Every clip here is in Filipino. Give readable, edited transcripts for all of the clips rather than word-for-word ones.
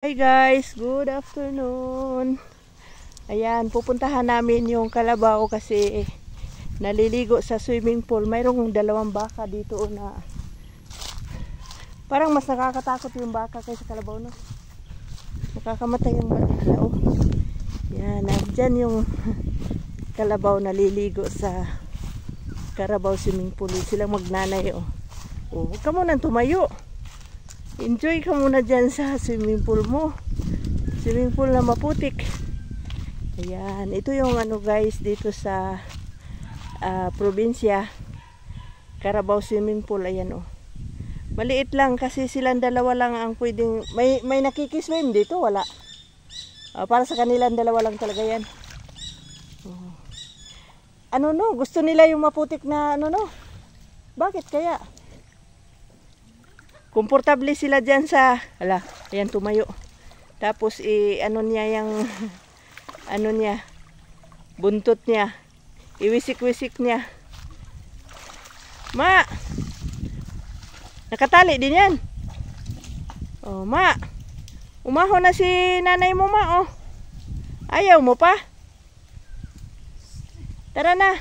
Hi guys, good afternoon. Ayan, pupuntahan namin yung kalabaw kasi naliligo sa swimming pool. Mayroong dalawang baka dito na parang mas nakakatakot yung baka kaysa kalabaw, no? Nakakamatay yung baka. Oh. Yan, nandyan yung kalabaw naliligo sa Carabao swimming pool. Silang magnanay, oh. Oh, huwag ka munang tumayo. Enjoy ka muna dyan sa swimming pool mo. Swimming pool na maputik. Ayan. Ito yung ano guys dito sa probinsya. Carabao swimming pool. Ayan oh. Maliit lang kasi silang dalawa lang ang pwedeng. May nakikiswim dito. Wala. Para sa kanilang dalawa lang talaga yan. Ano no? Gusto nila yung maputik na ano no? Bakit kaya? Komportable sila dyan sa, ayan tumayo. Tapos ano niya yung, ano niya, buntot niya. Iwisik-wisik niya. Ma! Nakatali din yan. Oh, ma! Umahon na si nanay mo, ma, oh. Ayaw mo pa? Tara na.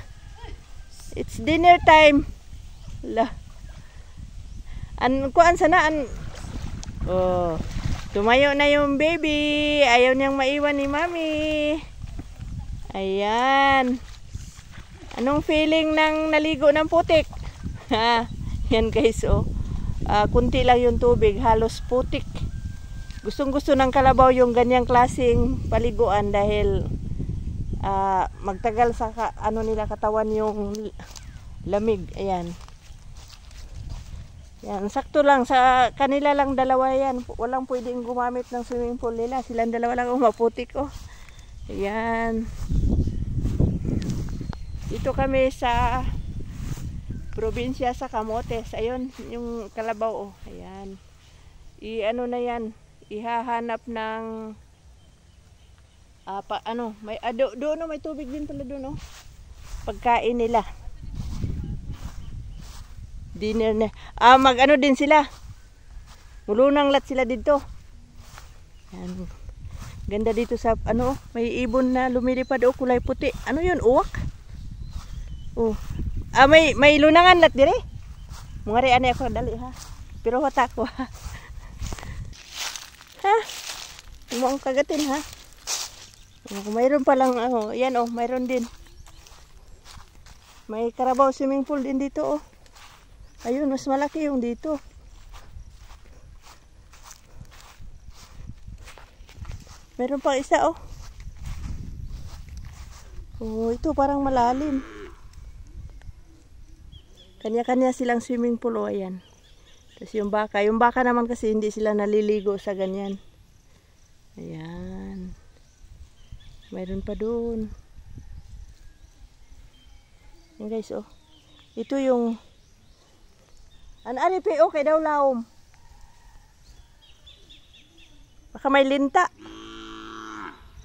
It's dinner time. Kuan sana oh, tumayo na yung baby. Ayaw niyang maiwan ni mami. Ayan. Anong feeling ng naligo ng putik? Ha, yan guys oh. Kunti lang yung tubig, halos putik. Gustong-gusto ng kalabaw yung ganyang klaseng paliguan dahil magtagal sa ano nila katawan yung lamig. Ayan. Yan, sakto lang sa kanila lang dalawa yan. Walang pwedeng gumamit ng swimming pool nila. Silang dalawa lang maputik oh. Ayan. Dito kami sa probinsya sa Camotes. Ayun, yung kalabaw oh. Ayan. Ano na yan, ihahanap ng may doon may tubig din pala doon oh. Pagkain nila. Dinner na. Mag-ano din sila. Mulunang lat sila dito. Yan. Ganda dito sa ano, may ibon na lumilipad o kulay puti. Ano 'yun? Uwak. Oh. May lunangan lat dire. Mungari ani ako dali ha. Pero hata ko ha. Ha? Mo ang kagatin ha. Mayroon pa lang yan oh, mayroon din. May Carabao swimming pool din dito oh. Ayun, mas malaki yung dito. Meron pang isa oh. Oh, ito parang malalim. Kanya-kanya silang swimming pool oh, ayan. Tapos yung baka naman kasi hindi sila naliligo sa ganyan. Ayan. Mayroon pa doon. Yan guys oh. Ito yung ari PO kay daw laom. Baka may linta.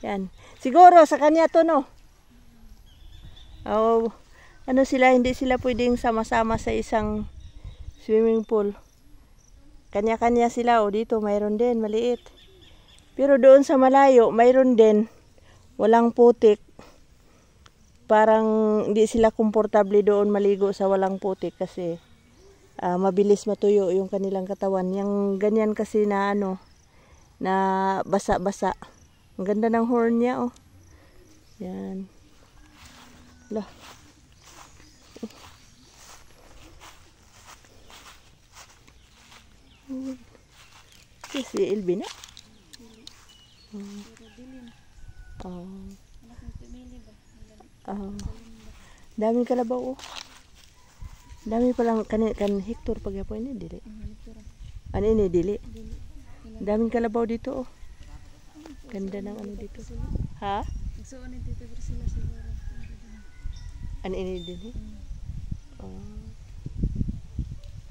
Yan. Siguro sa kanya to no. Oh, ano sila, hindi sila pwedeng sama-sama sa isang swimming pool. Kanya-kanya sila oh, dito mayroon din maliit. Pero doon sa malayo mayroon din walang putik. Parang hindi sila komportable doon maligo sa walang putik kasi mabilis matuyo yung kanilang katawan. Yung ganyan kasi na ano, na basa-basa. Ang ganda ng horn niya oh. Yan. Lah. Si Elvin na? Daming kalabaw oh. Dami palang kan hektar pagyapon ni dili. Ano ini dili? Daming kalabaw dito oh. Ganda ng ano dito. Ha? So ano dito sila siguro. Ano ini dili?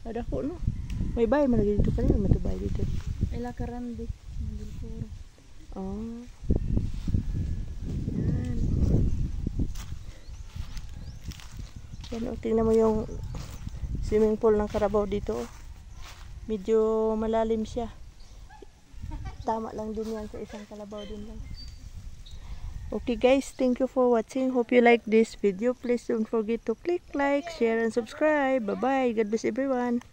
Ada ko no. May bahay man dito kanina matubay dito. Ay lakaran di. Mandil puro. Yan. Yan oh, tingnan mo yung swimming pool ng Carabao dito. Medyo malalim siya. tama lang din yan sa isang kalabaw din lang. Okay guys, thank you for watching. Hope you like this video. Please don't forget to click like, share, and subscribe. Bye bye. God bless everyone.